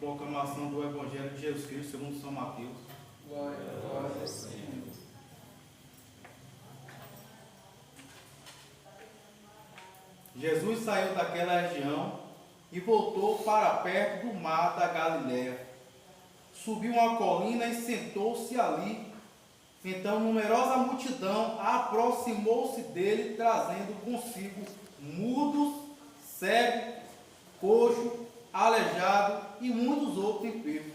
Proclamação do Evangelho de Jesus Cristo segundo São Mateus. Glória a vós, Senhor. Jesus saiu daquela região e voltou para perto do mar da Galileia. Subiu uma colina e sentou-se ali. Então numerosa multidão aproximou-se dele, trazendo consigo mudos, cegos, coxo, aleijado e muitos outros enfermos.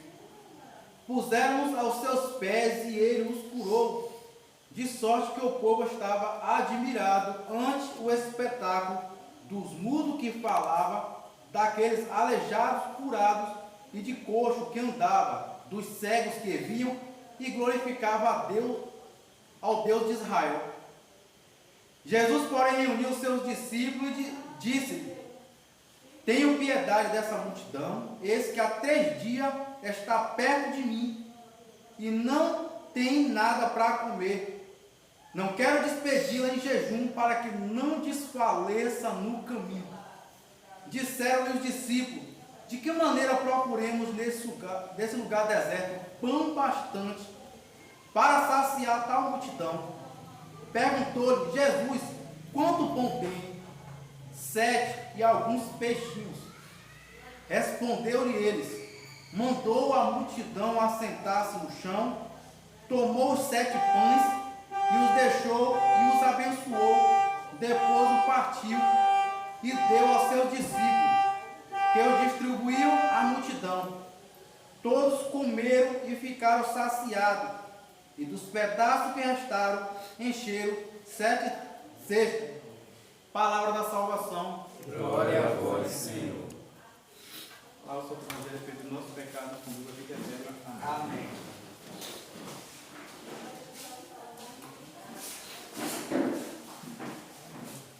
Puseram-nos aos seus pés e ele os curou, de sorte que o povo estava admirado ante o espetáculo dos mudos que falava, daqueles aleijados curados e de coxo que andava, dos cegos que viam, e glorificava a Deus, ao Deus de Israel. Jesus, porém, reuniu os seus discípulos e disse-lhe: tenham piedade dessa multidão, eis que há 3 dias está perto de mim, e não tem nada para comer. Não quero despedi-la em jejum, para que não desfaleça no caminho. Disseram-lhe os discípulos: de que maneira procuremos nesse lugar deserto pão bastante para saciar tal multidão? Perguntou-lhe Jesus: quanto pão tem? 7 e alguns peixinhos. Respondeu-lhe eles. Mandou a multidão assentar-se no chão, tomou os 7 pães e os deixou e os abençoou. Depois o partiu e deu aos seus discípulos, que o distribuiu à multidão. Todos comeram e ficaram saciados, e dos pedaços que restaram encheram 7 cestos. Palavra da salvação. Glória a vós, Senhor. Palavra sobre o Evangelho, respeito do nosso pecado, com Deus, a vida eterna. Amém.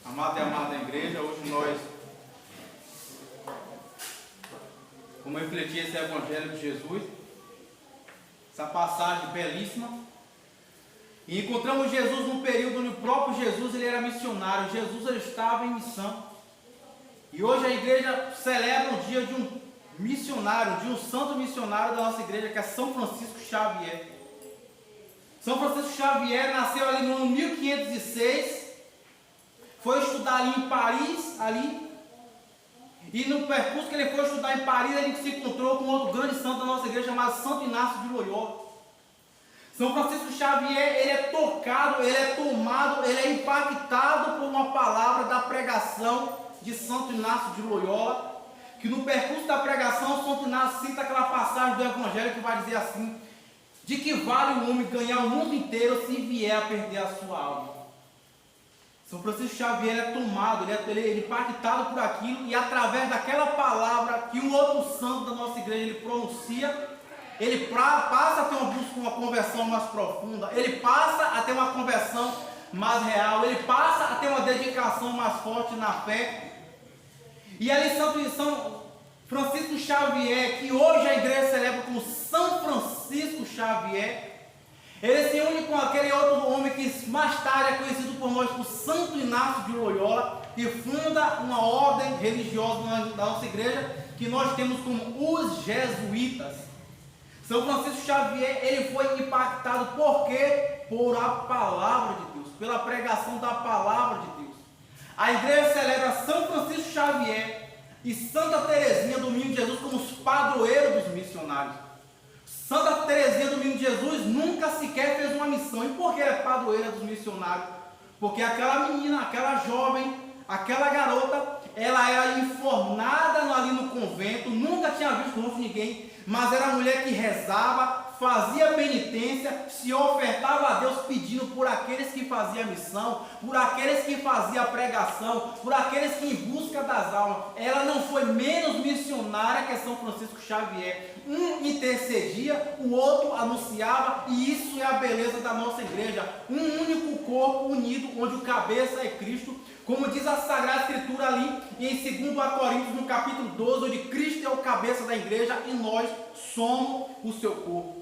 Amado e amada igreja, hoje nós vamos refletir esse Evangelho de Jesus, essa passagem belíssima. E encontramos Jesus num período onde o próprio Jesus ele era missionário. Jesus ele estava em missão. E hoje a igreja celebra o dia de um missionário, de um santo missionário da nossa igreja, que é São Francisco Xavier. São Francisco Xavier nasceu ali no ano 1506, foi estudar ali em Paris, e no percurso que ele foi estudar em Paris, ele se encontrou com outro grande santo da nossa igreja, chamado Santo Inácio de Loyola. São Francisco Xavier, ele é tocado, ele é tomado, ele é impactado por uma palavra da pregação de Santo Inácio de Loyola, que no percurso da pregação, Santo Inácio cita aquela passagem do Evangelho que vai dizer assim: de que vale o homem ganhar o mundo inteiro se vier a perder a sua alma? São Francisco Xavier ele é tomado, ele é impactado por aquilo, e através daquela palavra que um outro santo da nossa igreja ele pronuncia, ele passa a ter uma conversão mais profunda, ele passa a ter uma conversão mais real, ele passa a ter uma dedicação mais forte na fé. E ali São Francisco Xavier, que hoje a igreja celebra como São Francisco Xavier, ele se une com aquele outro homem que mais tarde é conhecido por nós por Santo Inácio de Loyola, e funda uma ordem religiosa da nossa igreja, que nós temos como os jesuítas. São Francisco Xavier, ele foi impactado por quê? Por a palavra de Deus, pela pregação da palavra de Deus. A igreja celebra São Francisco Xavier e Santa Teresinha do Menino Jesus como os padroeiros dos missionários. Santa Teresinha do Menino Jesus nunca sequer fez uma missão. E por que ela é padroeira dos missionários? Porque aquela menina, aquela jovem, aquela garota, ela era enfornada ali no convento, nunca tinha visto rosto de ninguém, mas era a mulher que rezava, fazia penitência, se ofertava a Deus pedindo por aqueles que faziam a missão, por aqueles que faziam a pregação, por aqueles que em busca das almas. Ela não foi menos missionária que São Francisco Xavier. Um intercedia, o outro anunciava, e isso é a beleza da nossa igreja. Um único corpo unido, onde o cabeça é Cristo, como diz a Sagrada Escritura ali em 2 Coríntios, no capítulo 12, onde Cristo é o cabeça da igreja e nós somos o seu corpo.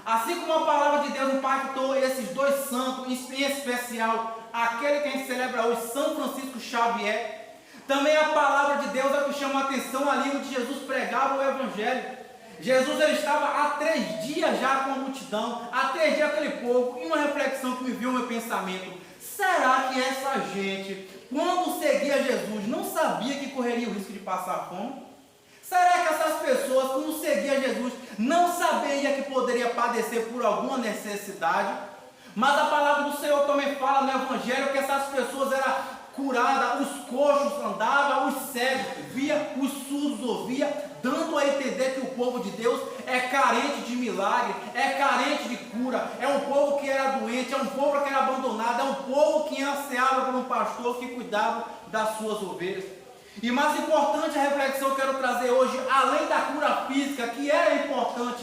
Assim como a palavra de Deus impactou esses dois santos, em especial aquele que a gente celebra hoje, São Francisco Xavier, também a palavra de Deus é o que chama a atenção ali onde Jesus pregava o Evangelho. Jesus ele estava há 3 dias já com a multidão, há 3 dias aquele povo, e uma reflexão que me veio ao meu pensamento: será que essa gente, quando seguia Jesus, não sabia que correria o risco de passar fome? Será que essas pessoas, quando seguiam Jesus, não sabiam que poderia padecer por alguma necessidade? Mas a palavra do Senhor também fala no Evangelho que essas pessoas eram curadas, os coxos andavam, os cegos via, os surdos ouvia, dando a entender que o povo de Deus é carente de milagre, é carente de cura, é um povo que era doente, é um povo que era abandonado, é um povo que ansiava por um pastor que cuidava das suas ovelhas. E mais importante, a reflexão que eu quero trazer hoje, além da cura física, que é importante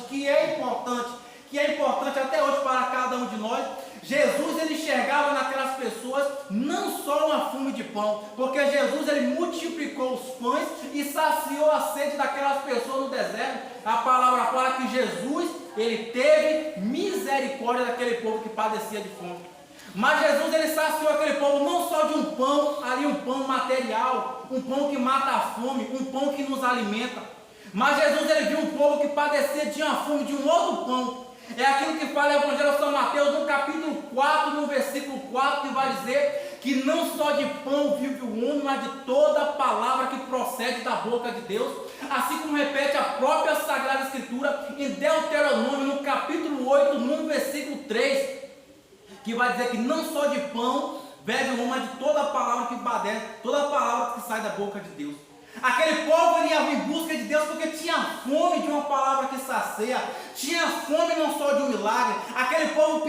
até hoje para cada um de nós, Jesus ele enxergava naquelas pessoas não só uma fome de pão, porque Jesus ele multiplicou os pães e saciou a sede daquelas pessoas no deserto. A palavra fala que Jesus ele teve misericórdia daquele povo que padecia de fome. Mas Jesus ele saciou aquele povo não só de um pão, ali um pão material, um pão que mata a fome, um pão que nos alimenta. Mas Jesus ele viu um povo que padecia de uma fome de um outro pão. É aquilo que fala o Evangelho de São Mateus, no capítulo 4, no versículo 4, que vai dizer que não só de pão vive o homem, mas de toda palavra que procede da boca de Deus. Assim como repete a própria Sagrada Escritura em Deuteronômio, no capítulo 8, no versículo 3, que vai dizer que não só de pão vive o homem, mas de toda palavra que padece, toda palavra que sai da boca de Deus. Aquele povo ia em busca de Deus porque tinha fome de uma palavra que sacia, tinha fome não só de um milagre. Aquele povo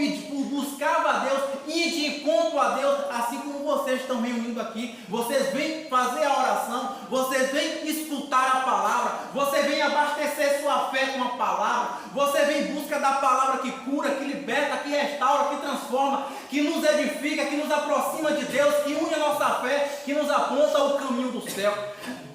buscava a Deus, ia de encontro a Deus, assim como vocês estão reunindo aqui. Vocês vêm fazer a oração, vocês vêm escutar a palavra, você vem abastecer sua fé com a palavra, você vem em busca da palavra que cura, que liberta, que restaura, que transforma, que nos edifica, que nos aproxima de Deus, que une a nossa fé, que nos aponta o caminho do céu.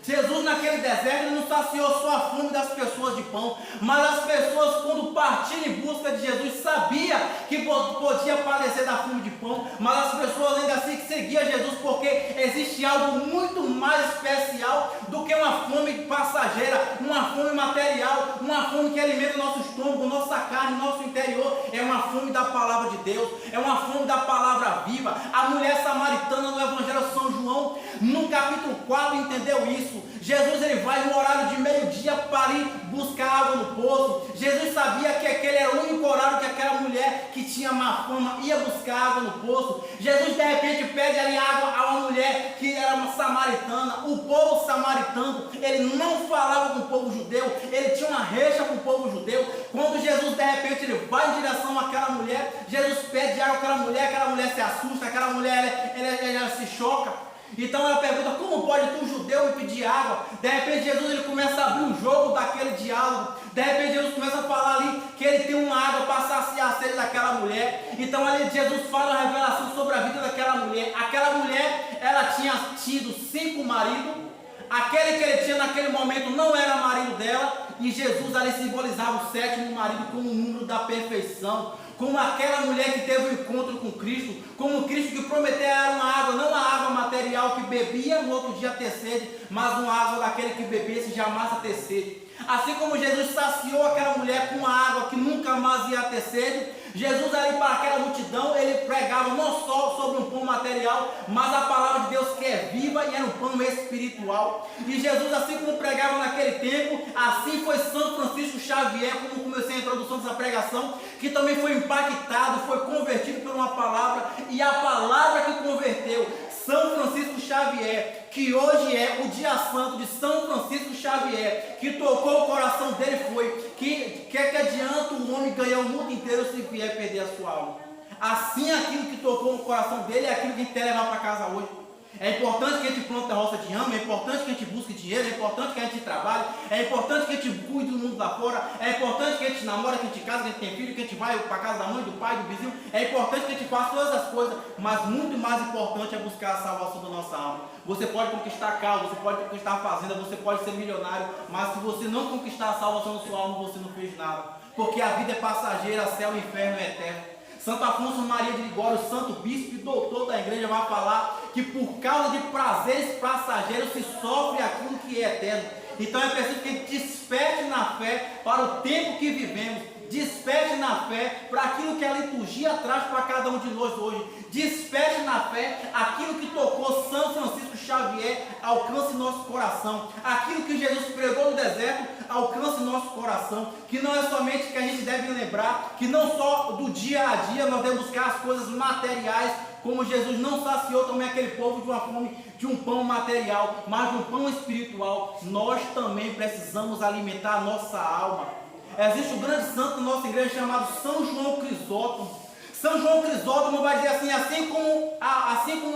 Jesus naquele deserto ele não saciou só a fome das pessoas de pão, mas as pessoas quando partiram em busca de Jesus sabia que podia padecer da fome de pão, mas as pessoas ainda assim seguiam Jesus porque existe algo muito mais especial do que uma fome passageira, uma fome material, uma fome que alimenta o nosso estômago, nossa carne, nosso interior. É uma fome da palavra de Deus, é uma fome da palavra viva. A mulher samaritana no Evangelho de São João, no capítulo 4, entendeu isso. Jesus ele vai no horário de meio-dia para ir buscar água no poço. Jesus sabia que aquele era o único horário que aquela mulher que tinha má fama ia buscar água no poço. Jesus de repente pede ali água a uma mulher que era uma samaritana. O povo samaritano, ele não falava com o povo judeu, ele tinha uma rixa com o povo judeu. Quando Jesus de repente ele vai em direção àquela mulher, Jesus pede água àquela mulher se assusta, aquela mulher ela se choca. Então ela pergunta: como pode tu, judeu, me pedir água? De repente Jesus ele começa a abrir o jogo daquele diálogo. De repente Jesus começa a falar ali que ele tem uma água para saciar a sede daquela mulher. Então ali Jesus fala a revelação sobre a vida daquela mulher. Aquela mulher, ela tinha tido 5 maridos. Aquele que ele tinha naquele momento não era marido dela. E Jesus ali simbolizava o 7º marido como o número da perfeição. Como aquela mulher que teve um encontro com Cristo, como Cristo que prometeu a ela uma água, não uma água material que bebia no outro dia ter sede, mas uma água daquele que bebesse jamais a ter sede. Assim como Jesus saciou aquela mulher com uma água que nunca mais ia ter sede, Jesus ali para aquela multidão, ele pregava não só sobre um pão material, mas a palavra de Deus que é viva e era um pão espiritual. E Jesus, assim como pregava naquele tempo, assim foi São Francisco Xavier, como comecei a introdução dessa pregação, que também foi impactado, foi convertido por uma palavra, e a palavra que converteu São Francisco Xavier, que hoje é o dia santo de São Francisco Xavier, que tocou o coração dele, foi que adianta o homem ganhar o mundo inteiro se vier perder a sua alma. Assim, aquilo que tocou no coração dele é aquilo que a gente quer levar para casa hoje. É importante que a gente plante a roça de ramo, é importante que a gente busque dinheiro, é importante que a gente trabalhe, é importante que a gente cuide do mundo lá fora, é importante que a gente namore, que a gente casa, que a gente tem filho, que a gente vai para a casa da mãe, do pai, do vizinho. É importante que a gente faça todas as coisas, mas muito mais importante é buscar a salvação da nossa alma. Você pode conquistar carro, você pode conquistar a fazenda, você pode ser milionário, mas se você não conquistar a salvação da sua alma, você não fez nada. Porque a vida é passageira, céu e inferno é eterno. Santo Afonso Maria de Ligório, santo bispo e doutor da igreja, vai falar que por causa de prazeres passageiros se sofre aquilo que é eterno. Então é preciso que a gente desperte na fé para o tempo que vivemos. Desperte na fé para aquilo que a liturgia traz para cada um de nós hoje. Desperte na fé aquilo que tocou São Francisco Xavier, alcance nosso coração. Aquilo que Jesus pregou no deserto, alcance nosso coração. Que não é somente que a gente deve lembrar, que não só do dia a dia nós devemos buscar as coisas materiais, como Jesus não saciou também aquele povo de uma fome, de um pão material, mas de um pão espiritual. Nós também precisamos alimentar a nossa alma. Existe um grande santo na nossa igreja chamado São João Crisóstomo. São João Crisóstomo vai dizer assim como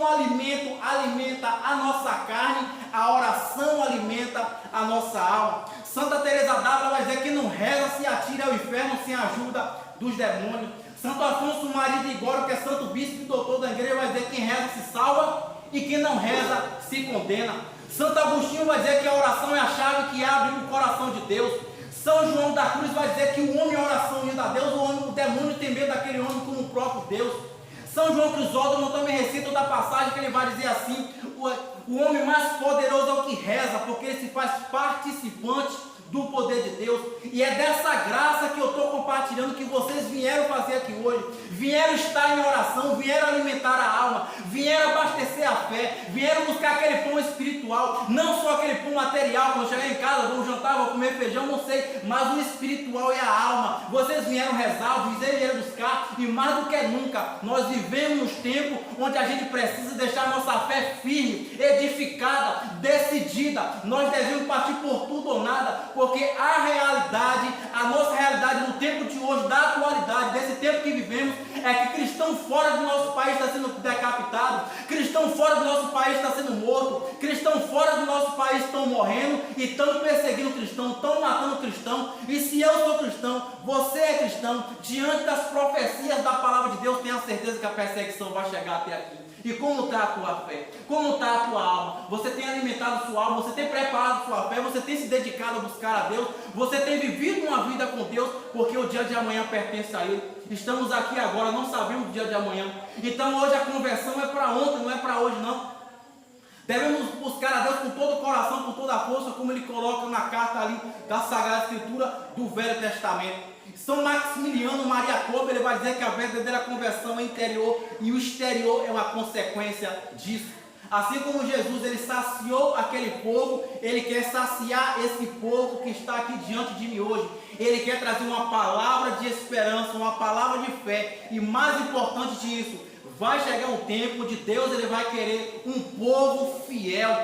o alimento alimenta a nossa carne, a oração alimenta a nossa alma. Santa Teresa d'Ávila vai dizer que não reza se atira ao inferno sem a ajuda dos demônios. Santo Afonso Maria de Igório, que é santo bispo e doutor da igreja, vai dizer que quem reza se salva e quem não reza se condena. Santo Agostinho vai dizer que a oração é a chave que abre o coração de Deus. São João da Cruz vai dizer que o homem em oração unido a Deus, o demônio tem medo daquele homem como o próprio Deus. São João Crisóstomo também recita da passagem que ele vai dizer assim: o homem mais poderoso é o que reza, porque ele se faz participante do poder de Deus. E é dessa graça que eu estou compartilhando, que vocês vieram fazer aqui hoje. Vieram estar em oração, vieram alimentar a alma, vieram abastecer a fé, vieram buscar aquele pão espiritual, não só aquele pão material. Quando chegar em casa, vou jantar, vou comer feijão, não sei, mas o espiritual é a alma. Vocês vieram rezar, vocês vieram buscar, e mais do que nunca, nós vivemos nos tempos onde a gente precisa deixar a nossa fé firme, edificada, decidida. Nós devemos partir por tudo ou nada, porque a realidade, a nossa realidade no tempo de hoje, da atualidade, desse tempo que vivemos, é que cristão fora do nosso país está sendo decapitado, cristão fora do nosso país está sendo morto, cristão fora do nosso país estão morrendo e estão perseguindo cristão, estão matando cristão. E se eu sou cristão, você é cristão, diante das profecias da palavra de Deus, tenha certeza que a perseguição vai chegar até aqui. E como está a tua fé? Como está a tua alma? Você tem alimentado sua alma? Você tem preparado sua fé? Você tem se dedicado a buscar a Deus? Você tem vivido uma vida com Deus? Porque o dia de amanhã pertence a Ele. Estamos aqui agora, não sabemos o dia de amanhã. Então hoje a conversão é para ontem, não é para hoje não. Devemos buscar a Deus com todo o coração, com toda a força, como Ele coloca na carta ali da Sagrada Escritura do Velho Testamento. São Maximiliano Maria Kolbe, ele vai dizer que a verdadeira conversão é interior e o exterior é uma consequência disso. Assim como Jesus, ele saciou aquele povo, ele quer saciar esse povo que está aqui diante de mim hoje. Ele quer trazer uma palavra de esperança, uma palavra de fé. E mais importante disso, vai chegar um tempo de Deus, ele vai querer um povo fiel,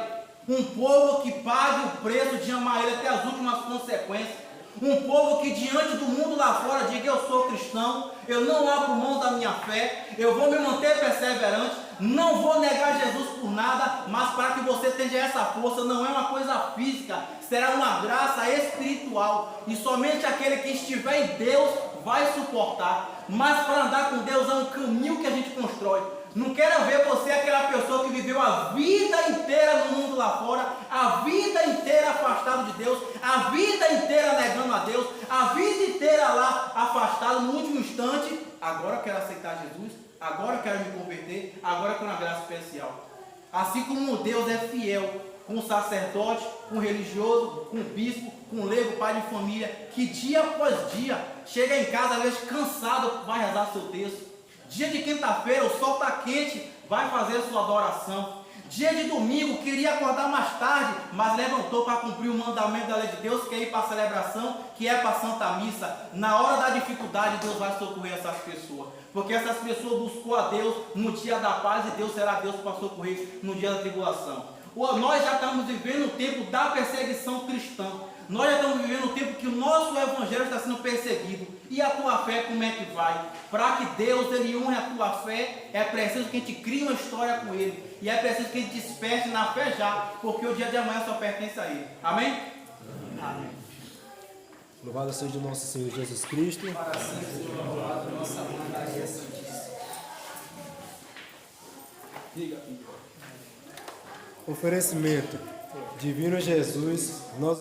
um povo que pague o preço de amar ele até as últimas consequências. Um povo que diante do mundo lá fora diga: eu sou cristão, eu não abro mão da minha fé, eu vou me manter perseverante, não vou negar Jesus por nada. Mas para que você tenha essa força, não é uma coisa física, será uma graça espiritual. E somente aquele que estiver em Deus vai suportar. Mas para andar com Deus é um caminho que a gente constrói. Não quero ver você aquela pessoa que viveu a vida inteira no mundo lá fora, a vida inteira afastado de Deus, a vida inteira negando a Deus, a vida inteira lá afastado. No último instante, agora eu quero aceitar Jesus, agora eu quero me converter, agora eu quero uma graça especial. Assim como Deus é fiel com o sacerdote, com o religioso, com o bispo, com o leigo, pai de família, que dia após dia chega em casa, às vezes cansado, vai rezar seu texto. Dia de quinta-feira, o sol está quente, vai fazer sua adoração. Dia de domingo, queria acordar mais tarde, mas levantou para cumprir o mandamento da lei de Deus, que é ir para a celebração, que é para a Santa Missa. Na hora da dificuldade, Deus vai socorrer essas pessoas, porque essas pessoas buscou a Deus no dia da paz, e Deus será Deus para socorrer no dia da tribulação. Nós já estamos vivendo o tempo da perseguição cristã. Nós já estamos vivendo um tempo que o nosso evangelho está sendo perseguido. E a tua fé, como é que vai? Para que Deus ele honre a tua fé, é preciso que a gente crie uma história com Ele. E é preciso que a gente desperte na fé já, porque o dia de amanhã só pertence a Ele. Amém? Amém. Louvado seja o nosso Senhor Jesus Cristo. Para sempre seja louvado nossa Mãe Maria Santíssima. Oferecimento. Divino Jesus, nós